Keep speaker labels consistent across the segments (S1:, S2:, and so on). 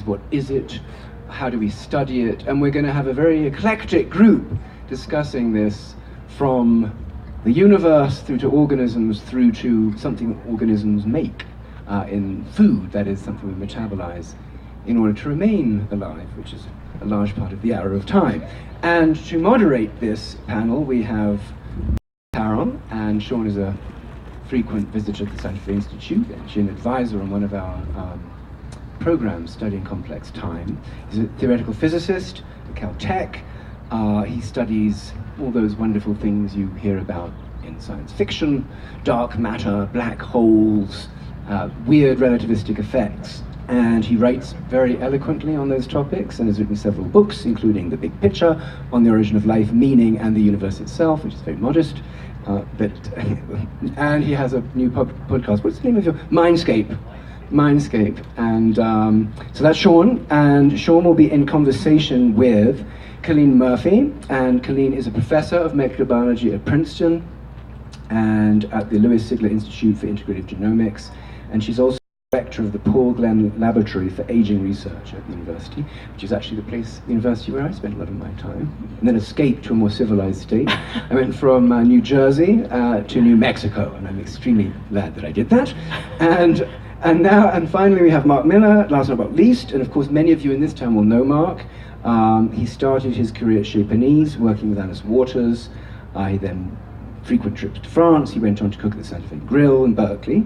S1: What is it? How do we study it? And we're going to have a very eclectic group discussing this, from the universe through to organisms, through to something that organisms make in food, that is something we metabolize in order to remain alive, which is a large part of the arrow of time. And to moderate this panel, we have Carol, and Sean is a frequent visitor to the Santa Fe Institute, and she's an advisor on one of our programs studying complex time. He's a theoretical physicist at Caltech. He studies all those wonderful things you hear about in science fiction: dark matter, black holes, weird relativistic effects. And he writes very eloquently on those topics and has written several books, including The Big Picture, On the Origin of Life, Meaning, and the Universe Itself, which is very modest. And he has a new podcast. What's the name of your? Mindscape. And so that's Sean, and Sean will be in conversation with Colleen Murphy, and Colleen is a professor of microbiology at Princeton and at the Louis Sigler Institute for Integrative Genomics, and she's also director of the Paul Glenn Laboratory for Aging Research at the university, which is actually the university where I spent a lot of my time, and then escaped to a more civilized state. I went from New Jersey to New Mexico, and I'm extremely glad that I did that. And finally we have Mark Miller, last but not least, and of course many of you in this town will know Mark. He started his career at Chez Panisse, working with Alice Waters. He then frequent trips to France. He went on to cook at the Santa Fe Grill in Berkeley.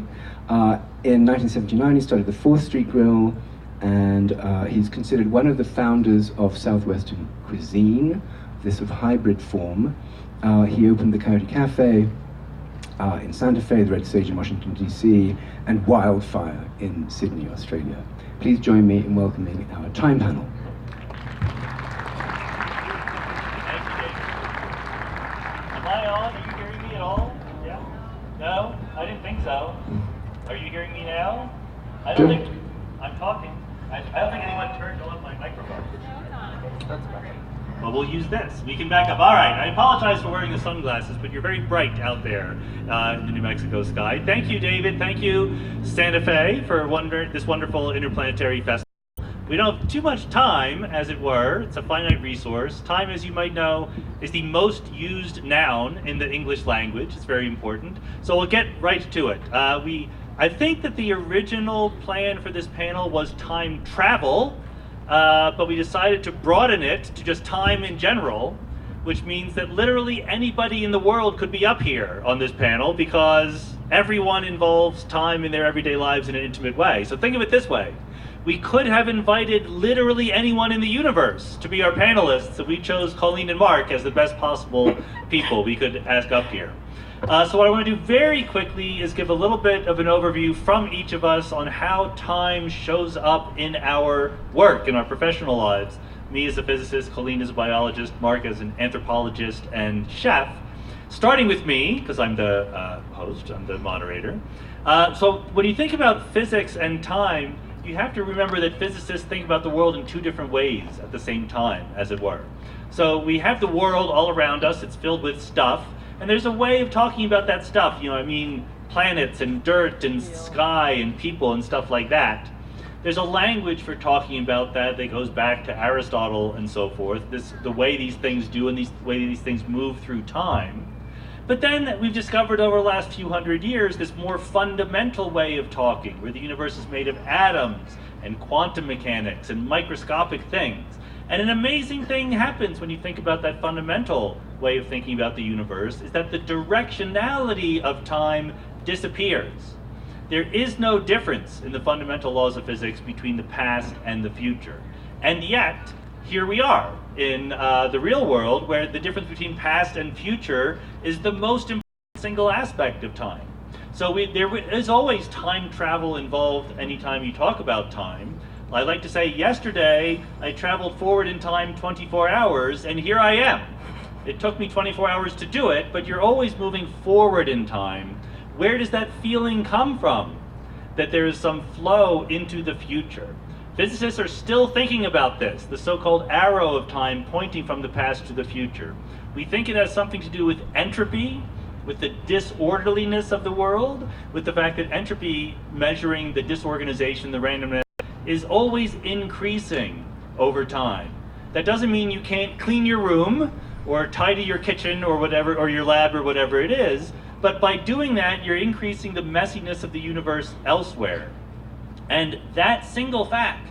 S1: In 1979 he started the 4th Street Grill, and he's considered one of the founders of Southwestern cuisine, this sort of hybrid form. He opened the Coyote Cafe in Santa Fe, the Red Sage in Washington, D.C., and Wildfire in Sydney, Australia. Please join me in welcoming our time panel.
S2: Thank you, David. Am I on? Are you hearing me at all? Yeah? No? I didn't think so. Are you hearing me now? I don't think I'm talking. I don't think anyone turned on my microphone. That's better. Well, we'll use this. We can back up. All right. I apologize for wearing the sunglasses, but you're very bright out there in the New Mexico sky. Thank you, David. Thank you, Santa Fe, for this wonderful Interplanetary Festival. We don't have too much time, as it were. It's a finite resource. Time, as you might know, is the most used noun in the English language. It's very important. So we'll get right to it. I think that the original plan for this panel was time travel, but we decided to broaden it to just time in general, which means that literally anybody in the world could be up here on this panel, because everyone involves time in their everyday lives in an intimate way. So think of it this way. We could have invited literally anyone in the universe to be our panelists, so we chose Colleen and Mark as the best possible people we could ask up here. So what I want to do very quickly is give a little bit of an overview from each of us on how time shows up in our work, in our professional lives. Me as a physicist, Colleen as a biologist, Mark as an anthropologist and chef. Starting with me, because I'm the host, I'm the moderator. So when you think about physics and time, you have to remember that physicists think about the world in two different ways at the same time, as it were. So we have the world all around us, it's filled with stuff, and there's a way of talking about that stuff, planets and dirt and sky and people and stuff like that. There's a language for talking about that goes back to Aristotle and so forth, the way these things do and the way these things move through time. But then we've discovered over the last few hundred years this more fundamental way of talking, where the universe is made of atoms and quantum mechanics and microscopic things. And an amazing thing happens when you think about that fundamental way of thinking about the universe, is that the directionality of time disappears. There is no difference in the fundamental laws of physics between the past and the future. And yet, here we are in the real world, where the difference between past and future is the most important single aspect of time. So there is always time travel involved anytime you talk about time. I like to say, yesterday I traveled forward in time 24 hours, and here I am. It took me 24 hours to do it, but you're always moving forward in time. Where does that feeling come from? That there is some flow into the future. Physicists are still thinking about this, the so-called arrow of time pointing from the past to the future. We think it has something to do with entropy, with the disorderliness of the world, with the fact that entropy, measuring the disorganization, the randomness, is always increasing over time. That doesn't mean you can't clean your room or tidy your kitchen or whatever, or your lab or whatever it is, but by doing that, you're increasing the messiness of the universe elsewhere. And that single fact,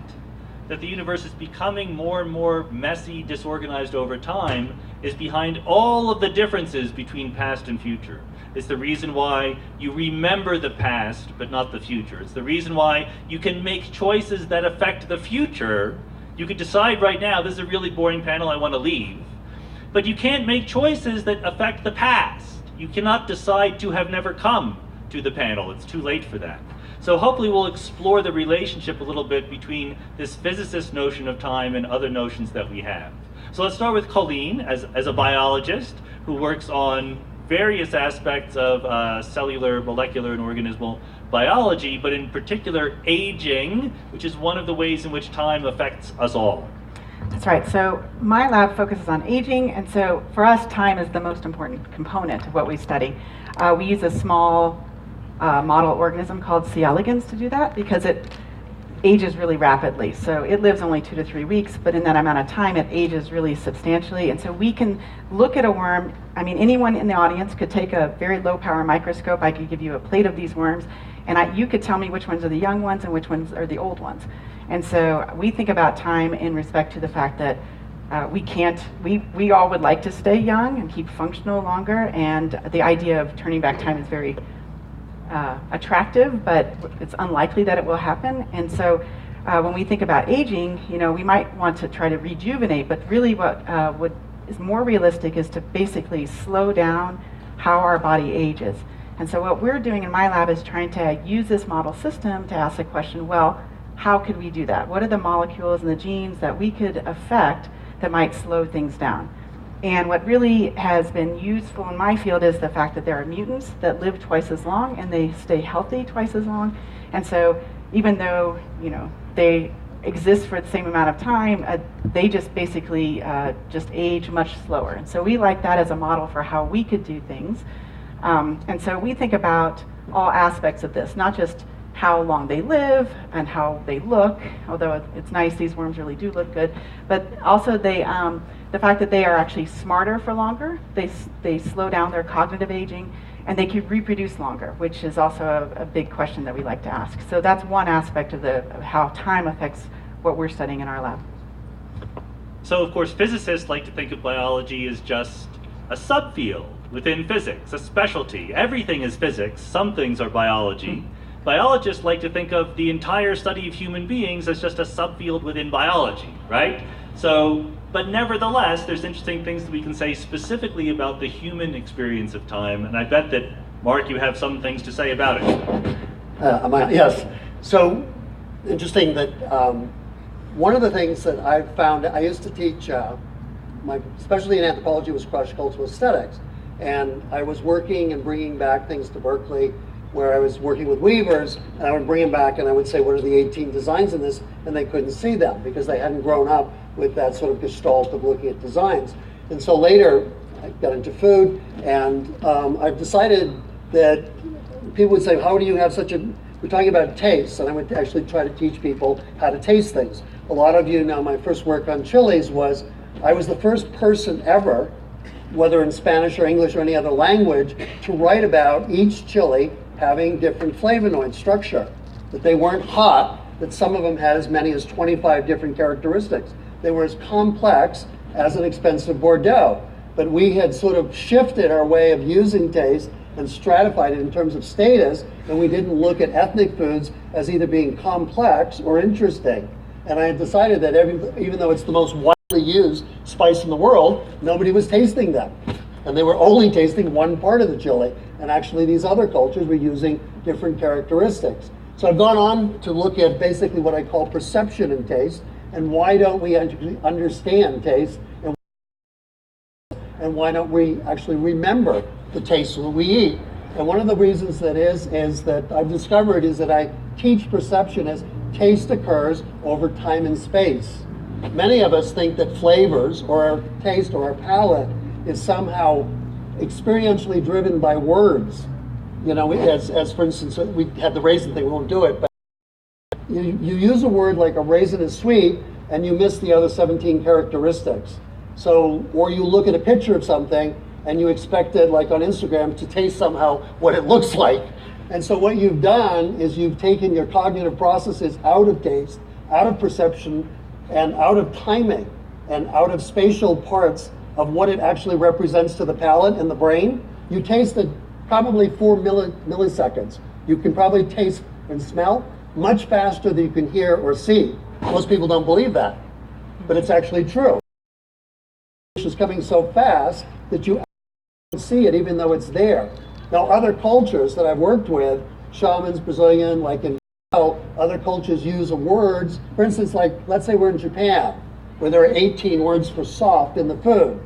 S2: that the universe is becoming more and more messy, disorganized over time, is behind all of the differences between past and future. It's the reason why you remember the past, but not the future. It's the reason why you can make choices that affect the future. You could decide right now, this is a really boring panel, I want to leave. But you can't make choices that affect the past. You cannot decide to have never come to the panel. It's too late for that. So hopefully we'll explore the relationship a little bit between this physicist notion of time and other notions that we have. So let's start with Colleen as a biologist who works on various aspects of cellular, molecular, and organismal biology, but in particular aging, which is one of the ways in which time affects us all.
S3: That's right. So my lab focuses on aging, and so for us, time is the most important component of what we study. We use a small model organism called C. elegans to do that because it ages really rapidly. So it lives only 2 to 3 weeks, but in that amount of time, it ages really substantially. And so we can look at a worm. I mean, anyone in the audience could take a very low power microscope. I could give you a plate of these worms, and you could tell me which ones are the young ones and which ones are the old ones. And so we think about time in respect to the fact that we all would like to stay young and keep functional longer, and the idea of turning back time is very attractive, but it's unlikely that it will happen. And so when we think about aging, we might want to try to rejuvenate, but really what is more realistic is to basically slow down how our body ages. And so what we're doing in my lab is trying to use this model system to ask the question, well, how could we do that? What are the molecules and the genes that we could affect that might slow things down? And what really has been useful in my field is the fact that there are mutants that live twice as long and they stay healthy twice as long. And so even though they exist for the same amount of time, they just basically just age much slower. And so we like that as a model for how we could do things. And so we think about all aspects of this, not just how long they live and how they look, although it's nice, these worms really do look good, but also the fact that they are actually smarter for longer, they slow down their cognitive aging, and they can reproduce longer, which is also a big question that we like to ask. So that's one aspect of how time affects what we're studying in our lab.
S2: So of course physicists like to think of biology as just a subfield within physics, a specialty. Everything is physics, some things are biology. Biologists like to think of the entire study of human beings as just a subfield within biology, right? So, but nevertheless, there's interesting things that we can say specifically about the human experience of time, and I bet that, Mark, you have some things to say about it.
S4: Yes. So, interesting that one of the things that I've found, I used to teach, my specialty in anthropology was cross-cultural aesthetics, and I was working and bringing back things to Berkeley where I was working with weavers, and I would bring them back and I would say, what are the 18 designs in this? And they couldn't see them because they hadn't grown up with that sort of gestalt of looking at designs. And so later, I got into food, and I've decided that people would say, how do you have such a, we're talking about taste, and I would actually try to teach people how to taste things. A lot of you know my first work on chilies was, I was the first person ever, whether in Spanish or English or any other language, to write about each chili having different flavonoid structure, that they weren't hot, that some of them had as many as 25 different characteristics. They were as complex as an expensive Bordeaux. But we had sort of shifted our way of using taste and stratified it in terms of status, and we didn't look at ethnic foods as either being complex or interesting. And I had decided that even though it's the most widely used spice in the world, nobody was tasting them. And they were only tasting one part of the chili. And actually these other cultures were using different characteristics. So I've gone on to look at basically what I call perception and taste, and why don't we understand taste, and why don't we actually remember the taste that we eat. And one of the reasons that is that I've discovered is that I teach perception as taste occurs over time and space. Many of us think that flavors or our taste or our palate is somehow experientially driven by words. You know, as for instance, we had the raisin thing, we won't do it, but You use a word like a raisin is sweet, and you miss the other 17 characteristics. So, or you look at a picture of something, and you expect it, like on Instagram, to taste somehow what it looks like. And so what you've done is you've taken your cognitive processes out of taste, out of perception, and out of timing, and out of spatial parts of what it actually represents to the palate and the brain. You taste it probably 4 milliseconds. You can probably taste and smell much faster than you can hear or see. Most people don't believe that, but it's actually true. It's coming so fast that you don't see it even though it's there. Now, other cultures that I've worked with, shamans, Brazilian, like in other cultures use words. For instance, like, let's say we're in Japan, where there are 18 words for soft in the food.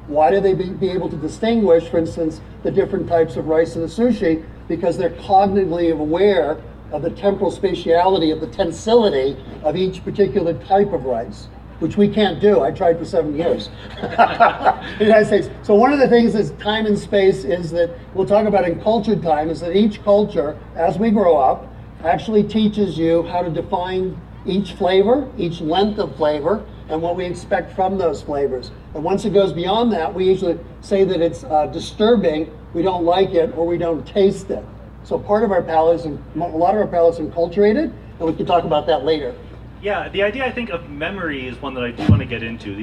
S4: Why do they be able to distinguish, for instance, the different types of rice in the sushi? Because they're cognitively aware of the temporal spatiality, of the tensility of each particular type of rice, which we can't do. I tried for 7 years in the United States. So one of the things is time and space is that we'll talk about in cultured time is that each culture, as we grow up, actually teaches you how to define each flavor, each length of flavor, and what we expect from those flavors. And once it goes beyond that, we usually say that it's disturbing, we don't like it, or we don't taste it. So part of our palates, and a lot of our palates are enculturated, and we can talk about that later.
S2: Yeah, the idea, I think, of memory is one that I do want to get into.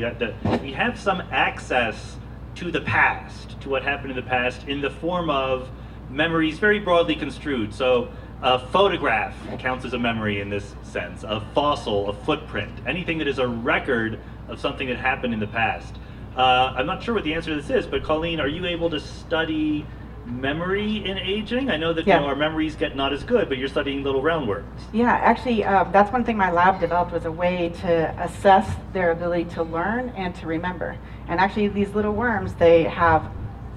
S2: We have some access to the past, to what happened in the past, in the form of memories very broadly construed. So a photograph counts as a memory in this sense, a fossil, a footprint, anything that is a record of something that happened in the past. I'm not sure what the answer to this is, but Colleen, are you able to study memory in aging? I know that our memories get not as good, but you're studying little roundworms.
S3: Yeah, actually, that's one thing my lab developed, was a way to assess their ability to learn and to remember. And actually, these little worms, they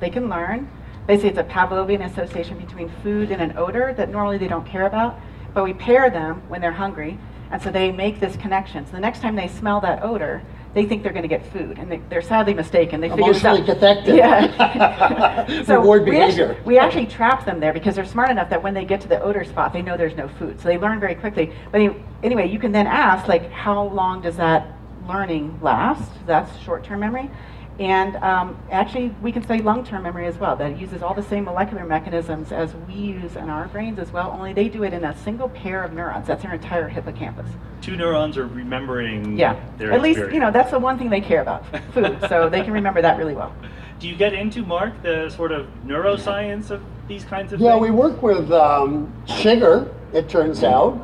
S3: can learn. Basically, it's a Pavlovian association between food and an odor that normally they don't care about, but we pair them when they're hungry, and so they make this connection. So the next time they smell that odor, they think they're going to get food, and they're sadly mistaken. They figure this out.
S4: Emotionally connected.
S3: Yeah. So
S4: reward behavior.
S3: We actually trap them there because they're smart enough that when they get to the odor spot, they know there's no food. So they learn very quickly. But anyway, you can then ask, like, how long does that learning last? That's short-term memory. And actually, we can study long-term memory as well. That uses all the same molecular mechanisms as we use in our brains as well, only they do it in a single pair of neurons. That's their entire hippocampus.
S2: 2 neurons are remembering
S3: their
S2: experience.
S3: Least, that's the one thing they care about, food. So they can remember that really well.
S2: Do you get into, Mark, the sort of neuroscience of these kinds of things?
S4: Yeah, we work with sugar, it turns out.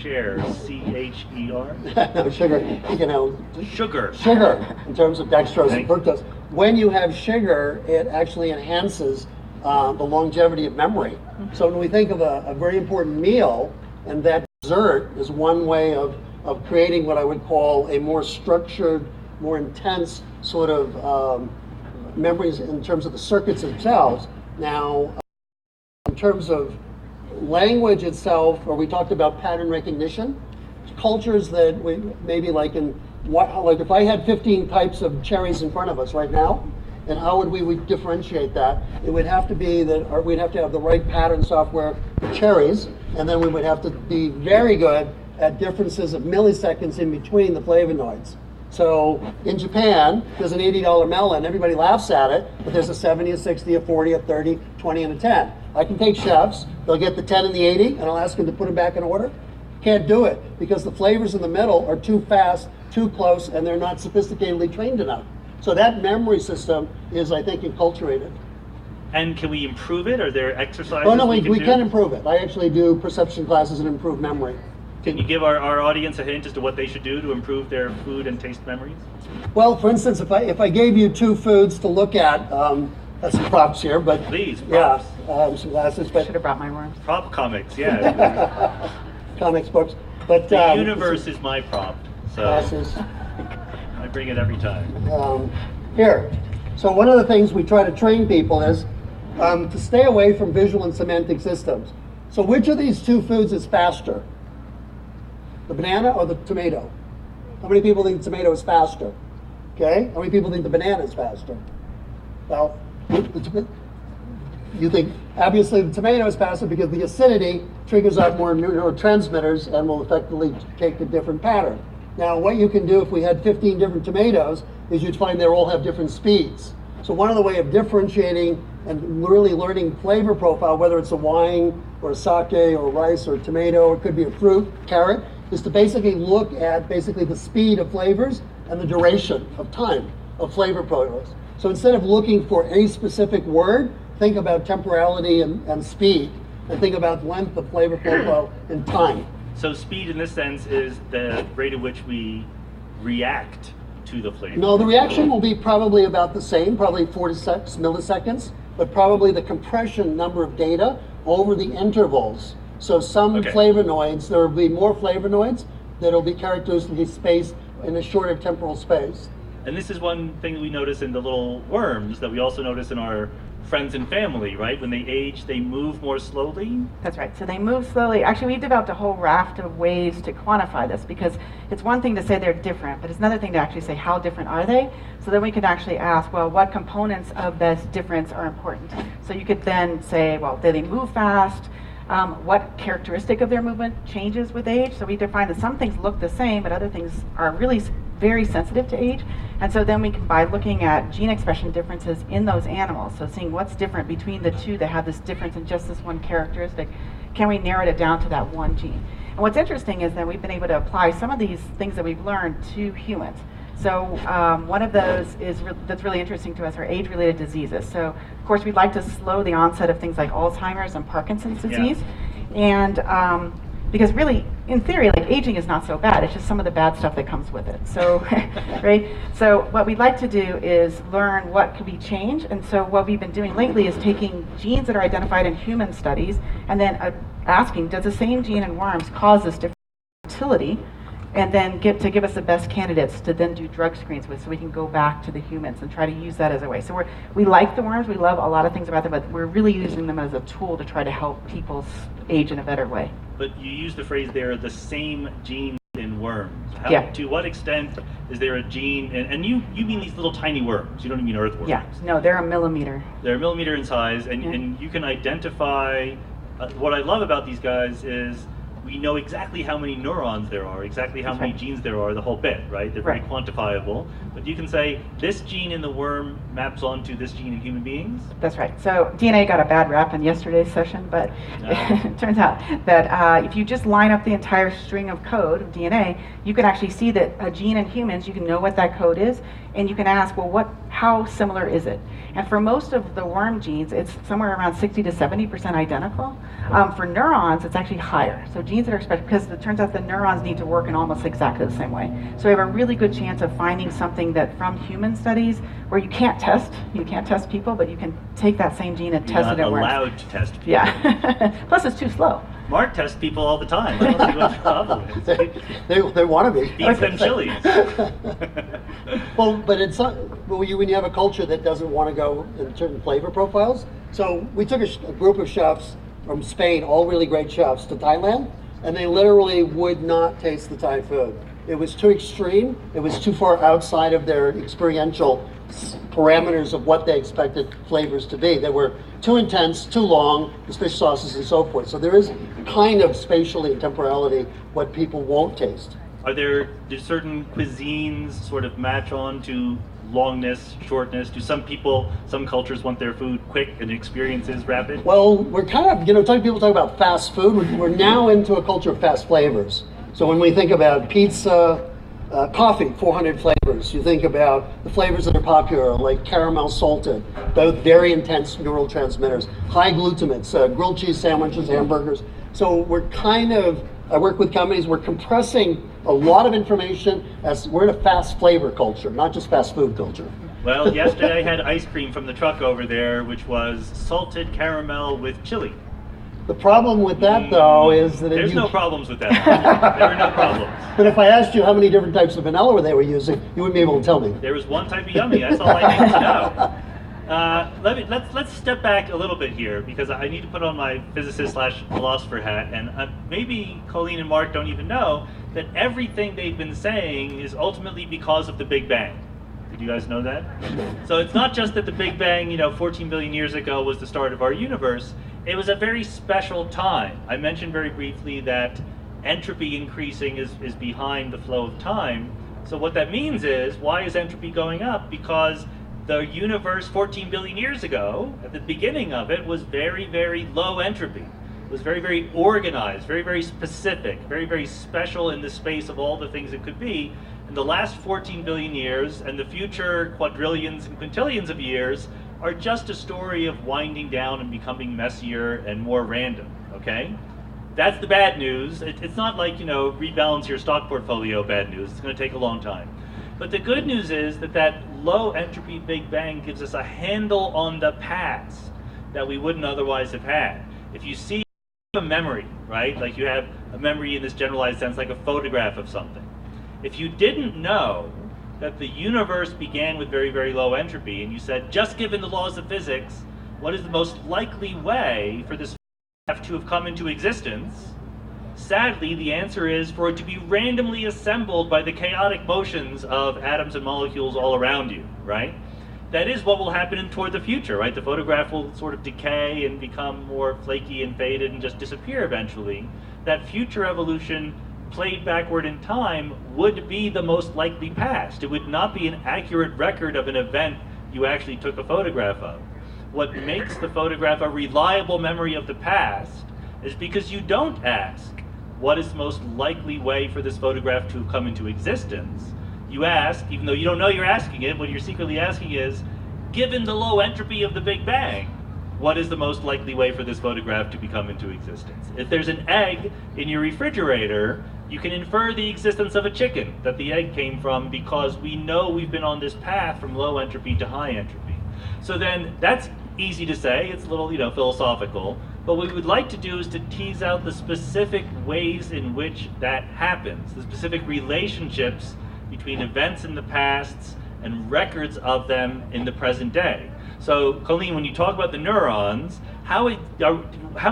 S2: Share, C-H-E-R?
S4: No, sugar,
S2: Sugar.
S4: Sugar, in terms of dextrose and fructose. When you have sugar, it actually enhances the longevity of memory. Mm-hmm. So when we think of a very important meal, and that dessert is one way of creating what I would call a more structured, more intense sort of memories in terms of the circuits themselves. Now, in terms of language itself, or we talked about pattern recognition, cultures that we maybe like if I had 15 types of cherries in front of us right now, and how would we differentiate that? It would have to be that we'd have to have the right pattern software for cherries, and then we would have to be very good at differences of milliseconds in between the flavonoids. So in Japan, there's an $80 melon. Everybody laughs at it, but there's a 70, a 60, a 40, a 30, 20, and a 10. I can take chefs, they'll get the 10 and the 80, and I'll ask them to put them back in order. Can't do it, because the flavors in the middle are too fast, too close, and they're not sophisticatedly trained enough. So that memory system is, I think, enculturated.
S2: And can we improve it? Are there exercises?
S4: Oh no, we can improve it. I actually do perception classes and improve memory.
S2: Can you give our audience a hint as to what they should do to improve their food and taste memories?
S4: Well, for instance, if I gave you 2 foods to look at, that's some props here, but
S2: please, props.
S4: Yeah, some glasses. But
S3: should have brought my worms.
S2: Prop comics, yeah.
S4: Comics books, but
S2: the universe is my prop, so
S4: glasses.
S2: I bring it every time.
S4: Here, so one of the things we try to train people is to stay away from visual and semantic systems. So which of these 2 foods is faster? The banana or the tomato? How many people think the tomato is faster? Okay, how many people think the banana is faster? Well, you think obviously the tomato is passive because the acidity triggers out more neurotransmitters and will effectively take a different pattern. Now, what you can do if we had 15 different tomatoes is you'd find they all have different speeds. So one of the way of differentiating and really learning flavor profile, whether it's a wine or a sake or rice or a tomato, or it could be a fruit, carrot, is to basically look at basically the speed of flavors and the duration of time of flavor profiles. So instead of looking for a specific word, think about temporality and speed, and think about length of flavor profile and time.
S2: So speed in this sense is the rate at which we react to the flavor.
S4: No, the reaction will be probably about the same, probably 4 to 6 milliseconds, but probably the compression number of data over the intervals. So some flavonoids, there will be more flavonoids that will be characteristically spaced in a shorter temporal space.
S2: And this is one thing that we notice in the little worms that we also notice in our friends and family, right? When they age, they move more slowly.
S3: That's right. So they move slowly. Actually, we've developed a whole raft of ways to quantify this, because it's one thing to say they're different, but it's another thing to actually say how different are they? So then we can actually ask, well, what components of this difference are important? So you could then say, well, do they move fast? What characteristic of their movement changes with age? So we define that some things look the same, but other things are really very sensitive to age. And so then we can, by looking at gene expression differences in those animals, so seeing what's different between the two that have this difference in just this one characteristic, can we narrow it down to that one gene? And what's interesting is that we've been able to apply some of these things that we've learned to humans. So one of those that's really interesting to us are age-related diseases. So of course we'd like to slow the onset of things like Alzheimer's and Parkinson's disease. And because really, in theory, like aging is not so bad. It's just some of the bad stuff that comes with it. So, right? So what we'd like to do is learn what could be changed. And so what we've been doing lately is taking genes that are identified in human studies and then asking, does the same gene in worms cause this different fertility? And then give us the best candidates to then do drug screens with, so we can go back to the humans and try to use that as a way. So we like the worms, we love a lot of things about them, but we're really using them as a tool to try to help people age in a better way.
S2: But you use the phrase there, the same gene in worms. To what extent is there a gene, and you mean these little tiny worms, you don't mean earthworms.
S3: Yeah, no, they're a millimeter.
S2: They're a millimeter in size, and you can identify, what I love about these guys is we know exactly how many neurons there are, exactly how many genes there are, the whole bit, right? They're very quantifiable. But you can say, this gene in the worm maps onto this gene in human beings?
S3: That's right. So DNA got a bad rap in yesterday's session, but it turns out that if you just line up the entire string of code of DNA, you can actually see that a gene in humans, you can know what that code is, and you can ask, well, how similar is it? And for most of the worm genes, it's somewhere around 60 to 70% identical. For neurons, it's actually higher. So genes that are expressed, because it turns out the neurons need to work in almost exactly the same way. So we have a really good chance of finding something that from human studies, where you can't test people, but you can take that same gene and test it in worms.
S2: You're not allowed to test people.
S3: Yeah. Plus it's too slow.
S2: Mark tests people all the time. I don't see what the problem is.
S4: They want to be.
S2: Beats them chilies.
S4: Well, but it's not, when you have a culture that doesn't want to go in certain flavor profiles. So we took a group of chefs from Spain, all really great chefs, to Thailand, and they literally would not taste the Thai food. It was too extreme. It was too far outside of their experiential parameters of what they expected flavors to be. They were too intense, too long, the fish sauces and so forth. So there is kind of spatially and temporality what people won't taste.
S2: Do certain cuisines sort of match on to longness, shortness? Do some cultures want their food quick and experiences rapid?
S4: Well, we're kind of, people talk about fast food. We're now into a culture of fast flavors. So when we think about pizza, coffee, 400 flavors. You think about the flavors that are popular, like caramel salted, both very intense neurotransmitters, high glutamates, grilled cheese sandwiches, hamburgers. So I work with companies, we're compressing a lot of information as we're in a fast flavor culture, not just fast food culture.
S2: Well, yesterday I had ice cream from the truck over there, which was salted caramel with chili.
S4: The problem with that, though, is that
S2: there's no problems with that. There are no problems.
S4: But if I asked you how many different types of vanilla they were using, you wouldn't be able to tell me.
S2: There was one type of yummy. That's all I need to know. Let's step back a little bit here, because I need to put on my physicist/philosopher hat, and maybe Colleen and Mark don't even know that everything they've been saying is ultimately because of the Big Bang. Did you guys know that? So it's not just that the Big Bang, 14 billion years ago was the start of our universe. It was a very special time. I mentioned very briefly that entropy increasing is behind the flow of time. So what that means is, why is entropy going up? Because the universe 14 billion years ago, at the beginning of it, was very, very low entropy. It was very, very organized, very, very specific, very, very special in the space of all the things it could be. And the last 14 billion years and the future quadrillions and quintillions of years are just a story of winding down and becoming messier and more random, okay? That's the bad news. It's not like, rebalance your stock portfolio bad news. It's going to take a long time. But the good news is that low entropy Big Bang gives us a handle on the past that we wouldn't otherwise have had. If you see a memory, right? Like you have a memory in this generalized sense, like a photograph of something. If you didn't know that the universe began with very, very low entropy, and you said, just given the laws of physics, what is the most likely way for this photograph to have come into existence? Sadly, the answer is for it to be randomly assembled by the chaotic motions of atoms and molecules all around you, right? That is what will happen toward the future, right? The photograph will sort of decay and become more flaky and faded and just disappear eventually. That future evolution played backward in time would be the most likely past. It would not be an accurate record of an event you actually took a photograph of. What makes the photograph a reliable memory of the past is because you don't ask, what is the most likely way for this photograph to come into existence? You ask, even though you don't know you're asking it, what you're secretly asking is, given the low entropy of the Big Bang, what is the most likely way for this photograph to become into existence? If there's an egg in your refrigerator, you can infer the existence of a chicken that the egg came from because we know we've been on this path from low entropy to high entropy. So then that's easy to say, it's a little philosophical, but what we would like to do is to tease out the specific ways in which that happens, the specific relationships between events in the past and records of them in the present day. So, Colleen, when you talk about the neurons, how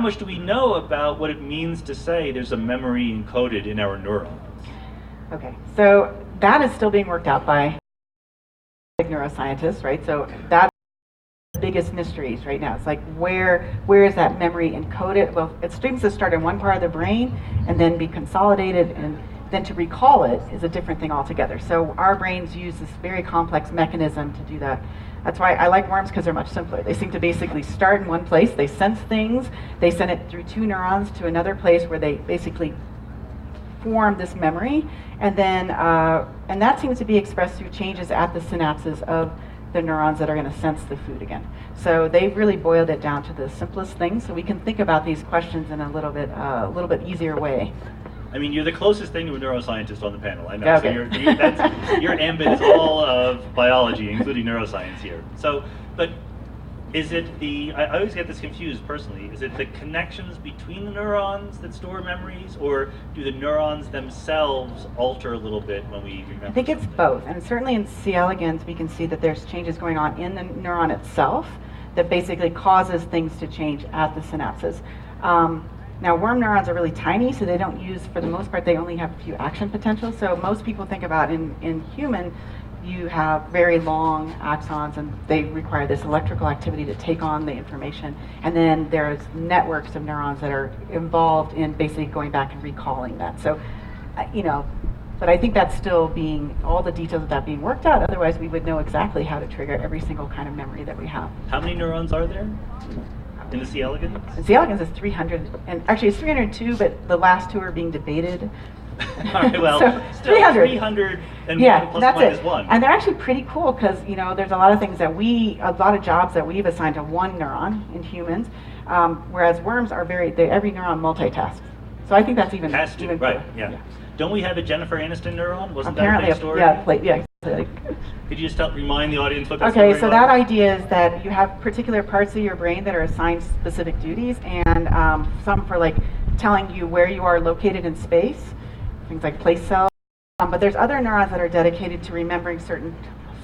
S2: much do we know about what it means to say there's a memory encoded in our neurons? Okay,
S3: so that is still being worked out by neuroscientists, right? So that's the biggest mysteries right now. It's like, where is that memory encoded? Well, it seems to start in one part of the brain and then be consolidated, and then to recall it is a different thing altogether. So our brains use this very complex mechanism to do that. That's why I like worms, because they're much simpler. They seem to basically start in one place, they sense things, they send it through two neurons to another place where they basically form this memory, and then and that seems to be expressed through changes at the synapses of the neurons that are going to sense the food again. So they've really boiled it down to the simplest things, so we can think about these questions in a little bit easier way.
S2: I mean, you're the closest thing to a neuroscientist on the panel, I know.
S3: Okay.
S2: So your ambit is all of biology, including neuroscience here. So, but is it I always get this confused personally, is it the connections between the neurons that store memories, or do the neurons themselves alter a little bit when we remember?
S3: I think it's both, and certainly in C. elegans we can see that there's changes going on in the neuron itself that basically causes things to change at the synapses. Now, worm neurons are really tiny, so they don't use, for the most part, they only have a few action potentials. So most people think about in human, you have very long axons, and they require this electrical activity to take on the information. And then there's networks of neurons that are involved in basically going back and recalling that. So, but I think that's still all the details of that being worked out. Otherwise, we would know exactly how to trigger every single kind of memory that we have.
S2: How many neurons are there in the C. elegans?
S3: C. elegans is 300, and actually it's 302, but the last two are being debated.
S2: All right, well,
S3: so
S2: still 300 and
S3: yeah,
S2: 1 plus
S3: that's
S2: minus
S3: it.
S2: 1.
S3: And they're actually pretty cool because, there's a lot of things a lot of jobs that we've assigned to one neuron in humans, whereas worms are every neuron multitasks. So I think that's even
S2: Has to,
S3: even
S2: right,
S3: cooler.
S2: yeah. Don't we have a Jennifer Aniston neuron? Wasn't
S3: Apparently,
S2: that a big story?
S3: yeah.
S2: Could you just remind the audience what that
S3: Okay,
S2: story
S3: so
S2: was?
S3: that idea is that you have particular parts of your brain that are assigned specific duties, and some for telling you where you are located in space, things like place cells. But there's other neurons that are dedicated to remembering certain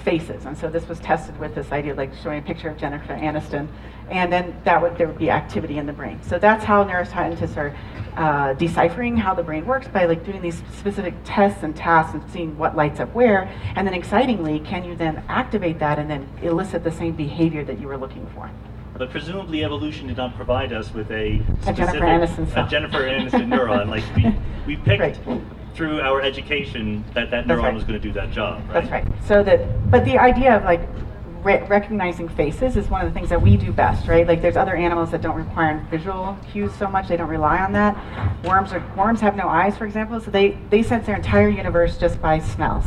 S3: faces. And so this was tested with this idea of like showing a picture of Jennifer Aniston, and then there would be activity in the brain. So that's how neuroscientists are deciphering how the brain works, by like doing these specific tests and tasks and seeing what lights up where, and then excitingly, can you then activate that and then elicit the same behavior that you were looking for?
S2: But presumably evolution did not provide us with a
S3: Jennifer Aniston cell.
S2: a Jennifer Aniston neuron. Like we picked
S3: Right.
S2: through our education that neuron
S3: right.
S2: was going to do that job, right?
S3: That's right. So but the idea of like recognizing faces is one of the things that we do best, right? Like there's other animals that don't require visual cues so much, they don't rely on that. Worms have no eyes, for example, so they sense their entire universe just by smells.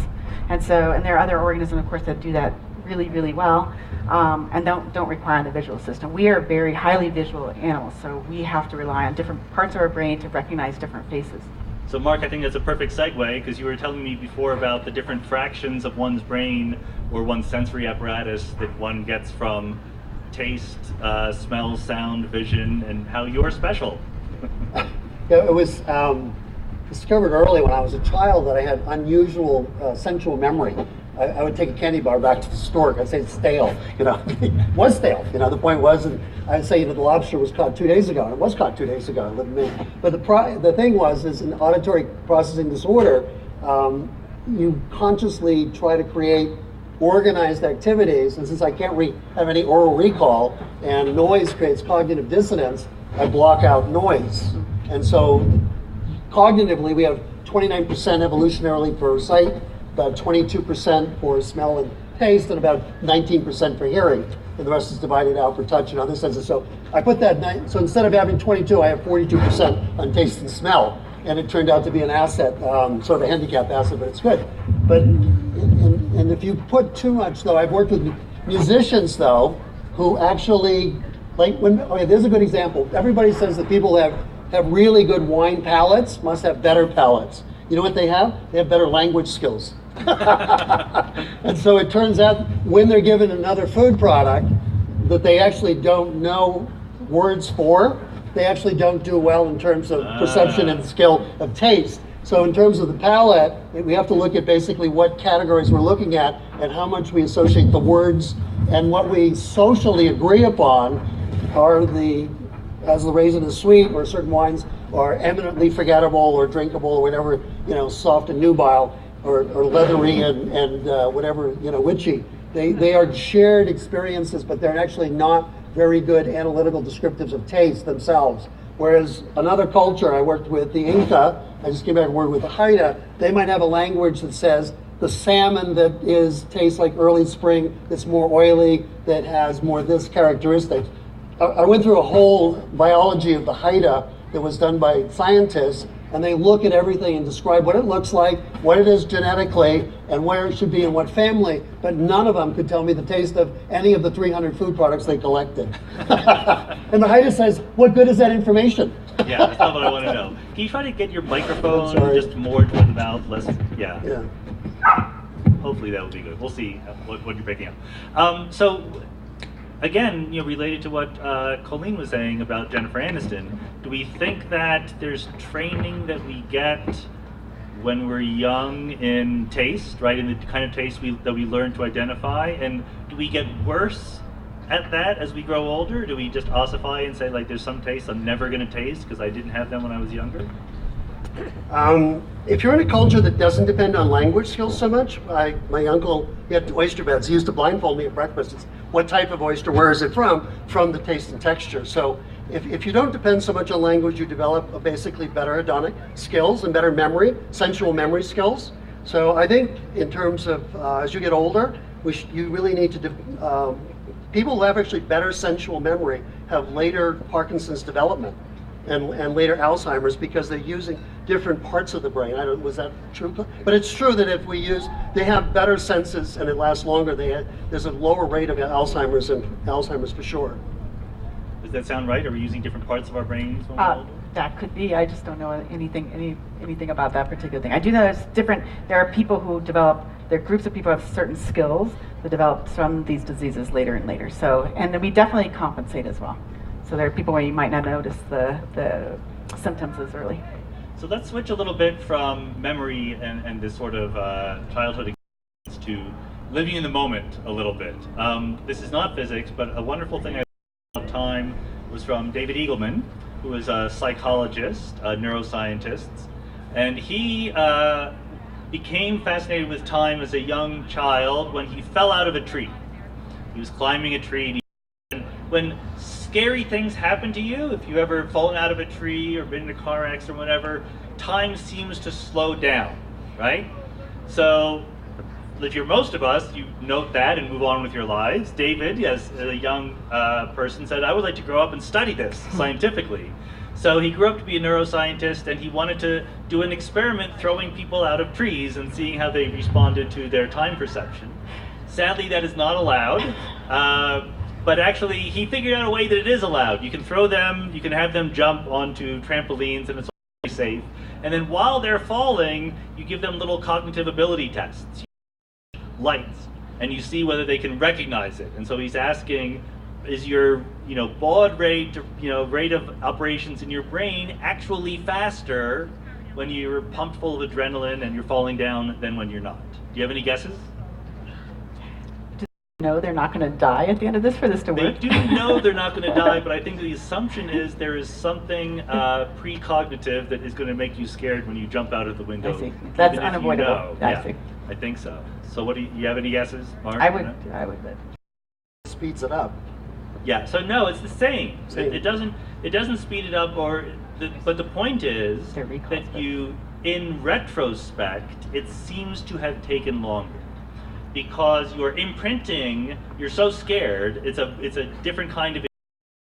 S3: And there are other organisms, of course, that do that really, really well, and don't require the visual system. We are very highly visual animals, so we have to rely on different parts of our brain to recognize different faces.
S2: So Mark, I think that's a perfect segue, because you were telling me before about the different fractions of one's brain or one's sensory apparatus that one gets from taste, smell, sound, vision, and how you're special.
S4: Yeah, it was discovered early when I was a child that I had unusual sensual memory. I would take a candy bar back to the store. I'd say it's stale, it was stale. The point was, and I'd say the lobster was caught 2 days ago, and it was caught 2 days ago. But the thing is an auditory processing disorder. You consciously try to create organized activities, and since I can't have any oral recall, and noise creates cognitive dissonance, I block out noise. And so cognitively, we have 29% evolutionarily for sight, about 22% for smell and taste, and about 19% for hearing. And the rest is divided out for touch and other senses. So I put that, so instead of having 22, I have 42% on taste and smell. And it turned out to be an asset, sort of a handicap asset, but it's good. But, and if you put too much, though, I've worked with musicians, though, who actually, there's a good example. Everybody says that people have really good wine palates, must have better palates. You know what they have? They have better language skills. And so it turns out when they're given another food product that they actually don't know words for, they actually don't do well in terms of perception and skill of taste. So in terms of the palate, we have to look at basically what categories we're looking at and how much we associate the words, and what we socially agree upon are as the raisin is sweet, or certain wines are eminently forgettable or drinkable or whatever, soft and nubile, or leathery and whatever, witchy. They are shared experiences, but they're actually not very good analytical descriptives of taste themselves. Whereas another culture, I worked with the Inca, I just came back and worked with the Haida, they might have a language that says the salmon that tastes like early spring, that's more oily, that has more this characteristic. I went through a whole biology of the Haida that was done by scientists, and they look at everything and describe what it looks like, what it is genetically, and where it should be in what family, but none of them could tell me the taste of any of the 300 food products they collected. And the Haida says, what good is that information?
S2: Yeah, that's not what I want to know. Can you try to get your microphone just more toward the mouth, less, yeah. Hopefully that will be good. We'll see what you're picking up. So, again, related to what Colleen was saying about Jennifer Aniston, do we think that there's training that we get when we're young in taste, right, in the kind of taste that we learn to identify, and do we get worse at that as we grow older? Do we just ossify and say, like, there's some tastes I'm never going to taste because I didn't have them when I was younger?
S4: If you're in a culture that doesn't depend on language skills so much, my uncle, he had oyster beds. He used to blindfold me at breakfast. It's, what type of oyster, where is it from? From the taste and texture. So if you don't depend so much on language, you develop basically better hedonic skills and better memory, sensual memory skills. So I think in terms of as you get older, you really need to, people who have actually better sensual memory have later Parkinson's development and later Alzheimer's, because they're using different parts of the brain. Was that true? But it's true that if we they have better senses and it lasts longer. There's a lower rate of Alzheimer's for sure.
S2: Does that sound right? Are we using different parts of our brains when we're older?
S3: That could be. I just don't know anything about that particular thing. I do know there's different. There are people who develop. There are groups of people who have certain skills that develop from these diseases later and later. So, and then we definitely compensate as well. So there are people where you might not notice the symptoms as early.
S2: So let's switch a little bit from memory and this sort of childhood experience to living in the moment a little bit. This is not physics, but a wonderful thing I learned about time was from David Eagleman, who is a psychologist, a neuroscientist, and he became fascinated with time as a young child when he fell out of a tree. He was climbing a tree, and when scary things happen to you, if you've ever fallen out of a tree or been in a car accident or whatever, time seems to slow down, right? So, if you're most of us, you note that and move on with your lives. David, as a young person, said, I would like to grow up and study this scientifically. So he grew up to be a neuroscientist, and he wanted to do an experiment throwing people out of trees and seeing how they responded to their time perception. Sadly, that is not allowed, but actually he figured out a way that it is allowed. You can throw them, you can have them jump onto trampolines, and it's all safe. And then while they're falling, you give them little cognitive ability tests. Lights, and you see whether they can recognize it. And so he's asking, is your baud rate, rate of operations in your brain actually faster when you're pumped full of adrenaline and you're falling down than when you're not? Do you have any guesses?
S3: No, they're not going to die at the end of this for this to work.
S2: They do know they're not going to die, but I think the assumption is there is something precognitive that is going to make you scared when you jump out of the window.
S3: I see. That's unavoidable.
S2: I see. I think so. So what do you have any guesses, Mark?
S3: I would bet.
S4: Speeds it up.
S2: Yeah. So no, it's the same. It doesn't speed it up, but the point is that you, in retrospect, it seems to have taken longer. Because you're imprinting, you're so scared, it's a different kind of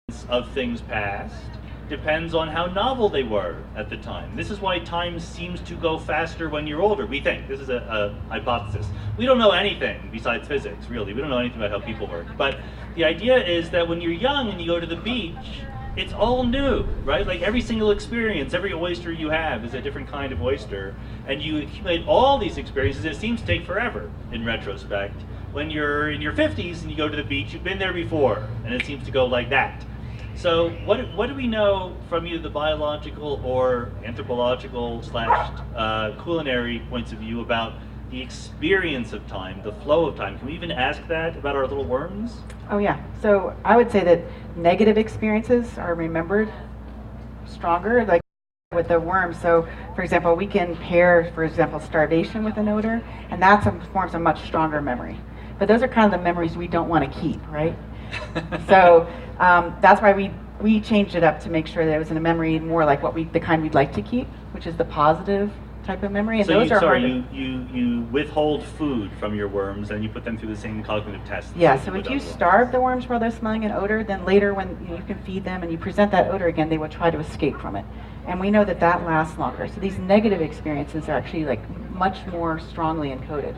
S2: experience of things past, depends on how novel they were at the time. This is why time seems to go faster when you're older, we think. This is a hypothesis. We don't know anything besides physics, really. We don't know anything about how people work. But the idea is that when you're young and you go to the beach, it's all new, right? Like every single experience, every oyster you have is a different kind of oyster, and you accumulate all these experiences. It seems to take forever in retrospect. When you're in your 50s and you go to the beach, you've been there before, and it seems to go like that. So what do we know from either the biological or anthropological / culinary points of view about the experience of time, the flow of time? Can we even ask that about our little worms?
S3: Oh yeah. So I would say that negative experiences are remembered stronger, like with the worms. So for example, we can pair, for example, starvation with an odor, and that forms a much stronger memory. But those are kind of the memories we don't want to keep, right? So that's why we changed it up to make sure that it was in a memory more like the kind we'd like to keep, which is the positive type of memory. And
S2: so
S3: those
S2: you withhold food from your worms and you put them through the same cognitive tests.
S3: Yeah, so if you starve the worms while they're smelling an odor, then later when you can feed them and you present that odor again, they will try to escape from it. And we know that lasts longer. So these negative experiences are actually much more strongly encoded.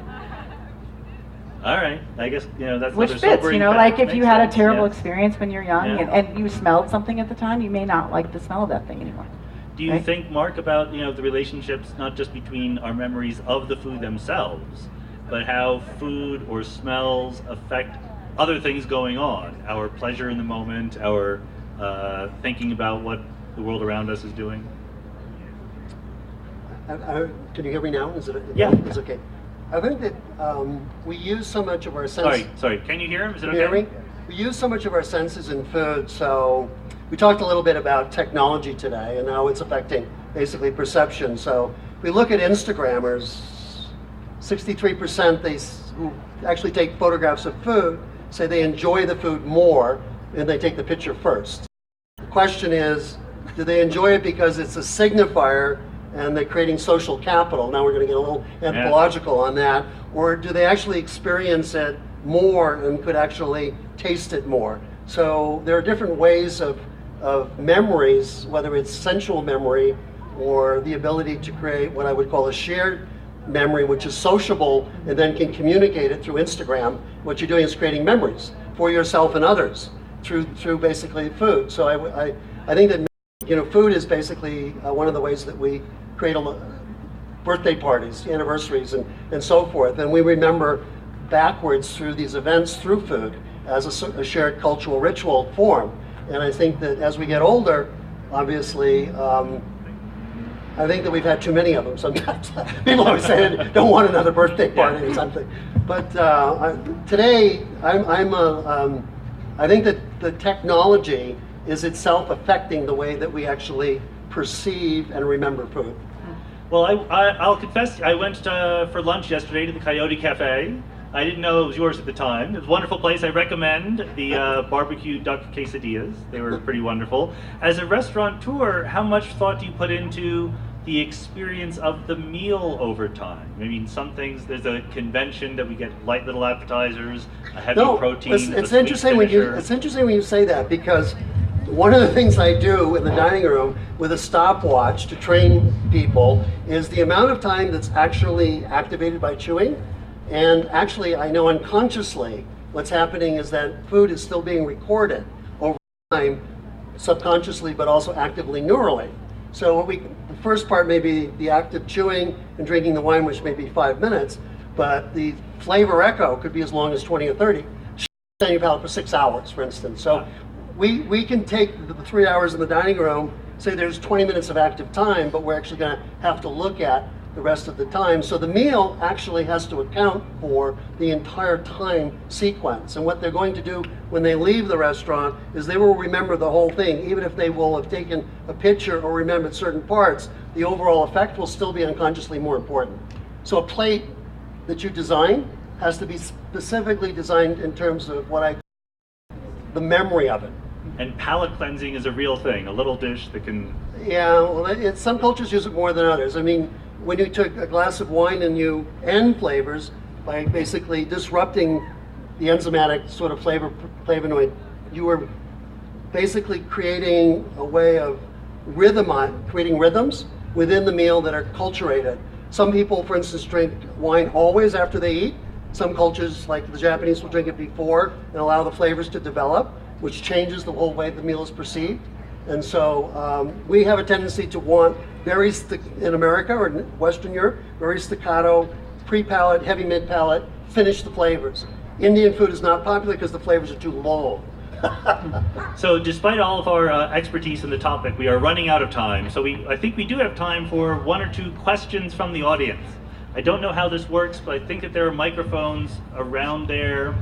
S2: All right, I guess that's
S3: which fits. Like if you had a terrible experience when you're young and you smelled something at the time, you may not like the smell of that thing anymore.
S2: Do you think, Mark, about the relationships not just between our memories of the food themselves, but how food or smells affect other things going on? Our pleasure in the moment, our thinking about what the world around us is doing.
S4: Can you hear me now? Is it?
S2: Yeah.
S4: It's okay. I think that we use so much of our senses.
S2: Sorry. Can you hear him? Is it okay?
S4: Can you hear me? We use so much of our senses in food, so we talked a little bit about technology today and how it's affecting basically perception. So if we look at Instagrammers, 63% who actually take photographs of food say they enjoy the food more and they take the picture first. The question is, do they enjoy it because it's a signifier and they're creating social capital? Now we're going to get a little anthropological on that. Or do they actually experience it more and could actually taste it more? So there are different ways of memories, whether it's sensual memory or the ability to create what I would call a shared memory, which is sociable and then can communicate it through Instagram. What you're doing is creating memories for yourself and others through basically food. So I think that food is basically one of the ways that we create birthday parties, anniversaries, and so forth. And we remember backwards through these events through food as a shared cultural ritual form. And I think that as we get older, obviously, I think that we've had too many of them sometimes. People always say, don't want another birthday party or something. But today, I think that the technology is itself affecting the way that we actually perceive and remember food.
S2: Well, I'll confess, I went for lunch yesterday to the Coyote Cafe. I didn't know it was yours at the time. It was a wonderful place. I recommend the barbecue duck quesadillas. They were pretty wonderful. As a restaurateur, how much thought do you put into the experience of the meal over time? I mean, some things, there's a convention that we get light little appetizers, a heavy protein.
S4: It's interesting when you say that, because one of the things I do in the dining room with a stopwatch to train people is the amount of time that's actually activated by chewing. And actually, I know unconsciously what's happening is that food is still being recorded over time, subconsciously, but also actively neurally. So the first part may be the act of chewing and drinking the wine, which may be 5 minutes, but the flavor echo could be as long as 20 or 30. On your palate for 6 hours, for instance. So we can take the 3 hours in the dining room, say there's 20 minutes of active time, but we're actually going to have to look at the rest of the time. So the meal actually has to account for the entire time sequence. And what they're going to do when they leave the restaurant is they will remember the whole thing. Even if they will have taken a picture or remembered certain parts, the overall effect will still be unconsciously more important. So a plate that you design has to be specifically designed in terms of the memory of it.
S2: And palate cleansing is a real thing, a little dish that can...
S4: Yeah, well, some cultures use it more than others. I mean, when you took a glass of wine and you end flavors by basically disrupting the enzymatic sort of flavonoid, you were basically creating a way of creating rhythms within the meal that are culturated. Some people, for instance, drink wine always after they eat. Some cultures, like the Japanese, will drink it before and allow the flavors to develop, which changes the whole way the meal is perceived. And so we have a tendency to want in America or in Western Europe, very staccato, pre-palate, heavy mid-palate, finish the flavors. Indian food is not popular because the flavors are too long.
S2: So despite all of our expertise in the topic, we are running out of time. So I think we do have time for 1 or 2 questions from the audience. I don't know how this works, but I think that there are microphones around there.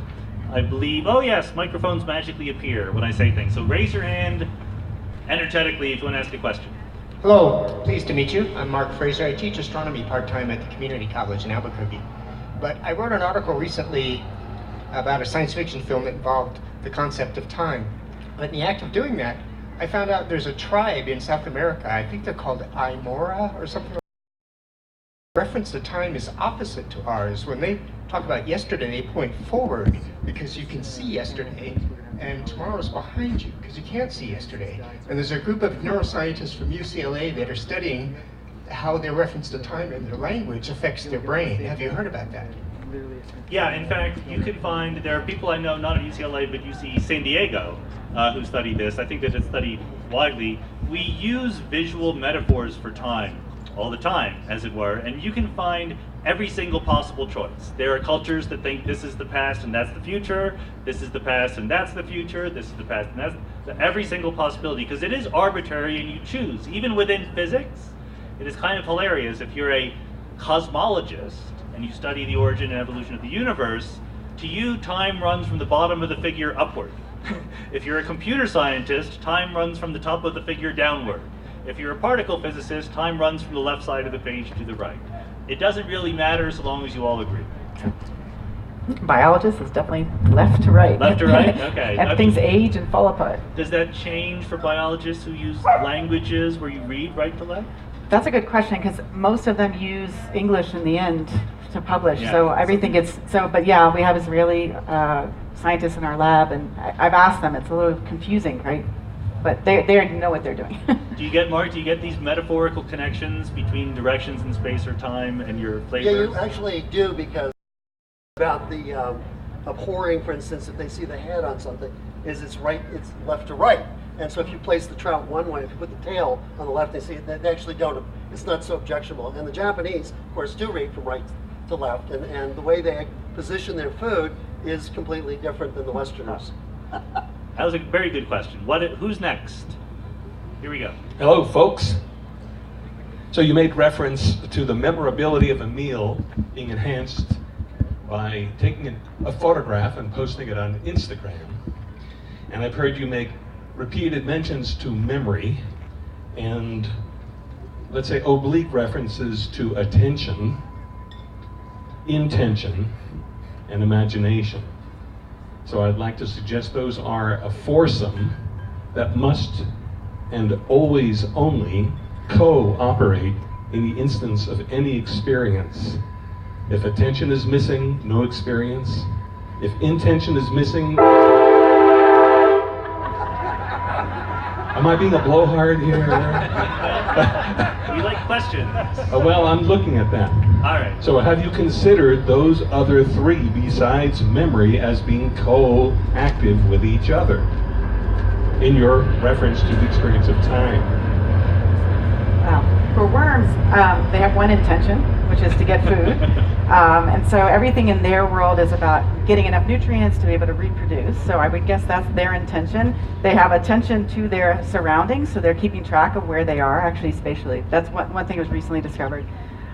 S2: I believe, oh yes, microphones magically appear when I say things. So raise your hand energetically if you want to ask a question.
S5: Hello, pleased to meet you. I'm Mark Fraser. I teach astronomy part-time at the community college in Albuquerque. But I wrote an article recently about a science fiction film that involved the concept of time. But in the act of doing that, I found out there's a tribe in South America, I think they're called Aymara or something like that. Reference to time is opposite to ours. When they talk about yesterday, they point forward because you can see yesterday, and tomorrow is behind you because you can't see yesterday. And there's a group of neuroscientists from UCLA that are studying how their reference to time in their language affects their brain. Have you heard about that?
S2: Yeah, in fact, you can find, there are people I know, not at UCLA, but UC San Diego, who study this. I think that it's studied widely. We use visual metaphors for time all the time, as it were, and you can find every single possible choice. There are cultures that think this is the past and that's the future, this is the past and that's the future, this is the past and that's every single possibility, because it is arbitrary and you choose. Even within physics, it is kind of hilarious. If you're a cosmologist and you study the origin and evolution of the universe, to you, time runs from the bottom of the figure upward. If you're a computer scientist, time runs from the top of the figure downward. If you're a particle physicist, time runs from the left side of the page to the right. It doesn't really matter so long as you all agree.
S3: Biologists is definitely left to right.
S2: Left to right? Okay.
S3: And things age and fall apart.
S2: Does that change for biologists who use languages where you read right to left?
S3: That's a good question, because most of them use English in the end to publish.
S2: Yeah.
S3: So everything gets, but yeah, we have Israeli scientists in our lab, and I've asked them, it's a little confusing, right? But they know what they're doing.
S2: Do you get these metaphorical connections between directions in space or time and your flavors?
S4: Yeah, you actually do, because about the abhorring, for instance, if they see the head on something, is it's left to right. And so if you place the trout one way, if you put the tail on the left, they see it, they actually don't. It's not so objectionable. And the Japanese, of course, do read from right to left, and the way they position their food is completely different than the Westerners.
S2: That was a very good question. Who's next? Here we go.
S6: Hello, folks. So you made reference to the memorability of a meal being enhanced by taking a photograph and posting it on Instagram. And I've heard you make repeated mentions to memory and, let's say, oblique references to attention, intention, and imagination. So I'd like to suggest those are a foursome that must and always only cooperate in the instance of any experience. If attention is missing, no experience. If intention is missing, am I being a blowhard here?
S2: We like questions.
S6: Well, I'm looking at that.
S2: All right.
S6: So have you considered those other three besides memory as being co-active with each other in your reference to the experience of time?
S3: For worms, they have one intention, which is to get food. And so everything in their world is about getting enough nutrients to be able to reproduce. So I would guess that's their intention. They have attention to their surroundings, so they're keeping track of where they are actually spatially. That's one thing that was recently discovered.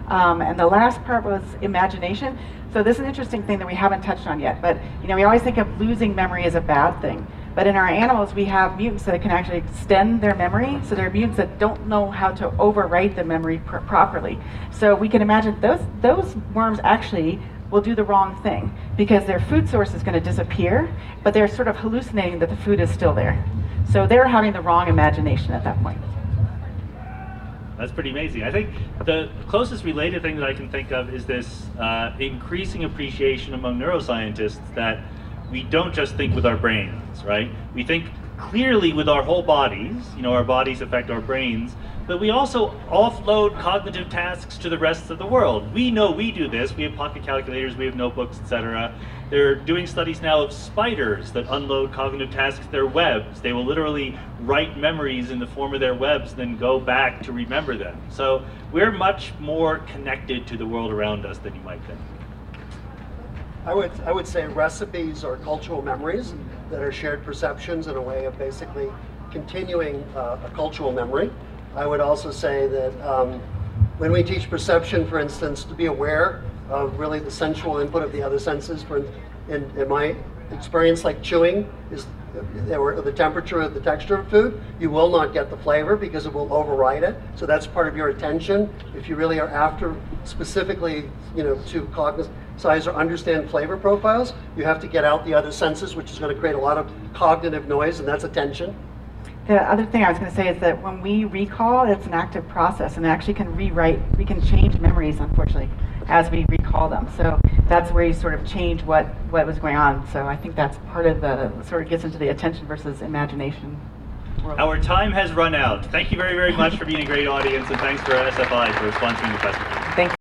S3: And the last part was imagination. So this is an interesting thing that we haven't touched on yet, but we always think of losing memory as a bad thing. But in our animals, we have mutants that can actually extend their memory. So there are mutants that don't know how to overwrite the memory properly. So we can imagine those worms actually will do the wrong thing because their food source is going to disappear, but they're sort of hallucinating that the food is still there. So they're having the wrong imagination at that point.
S2: That's pretty amazing. I think the closest related thing that I can think of is this increasing appreciation among neuroscientists that we don't just think with our brains, right? We think clearly with our whole bodies, our bodies affect our brains, but we also offload cognitive tasks to the rest of the world. We know we do this. We have pocket calculators, we have notebooks, etc. They're doing studies now of spiders that unload cognitive tasks to their webs. They will literally write memories in the form of their webs, then go back to remember them. So we're much more connected to the world around us than you might think.
S4: I would say recipes are cultural memories that are shared perceptions in a way of basically continuing a cultural memory. I would also say that when we teach perception, for instance, to be aware of really the sensual input of the other senses. In my experience, like chewing is the temperature or the texture of food, you will not get the flavor because it will override it. So that's part of your attention. If you really are after specifically, to cognize or understand flavor profiles, you have to get out the other senses, which is going to create a lot of cognitive noise, and that's attention.
S3: The other thing I was going to say is that when we recall, it's an active process and it actually can we can change memories, unfortunately, as we recall them. So that's where you sort of change what was going on. So I think that's part of sort of gets into the attention versus imagination world.
S2: Our time has run out. Thank you very, very much for being a great audience, and thanks for SFI for sponsoring the festival.
S3: Thank you.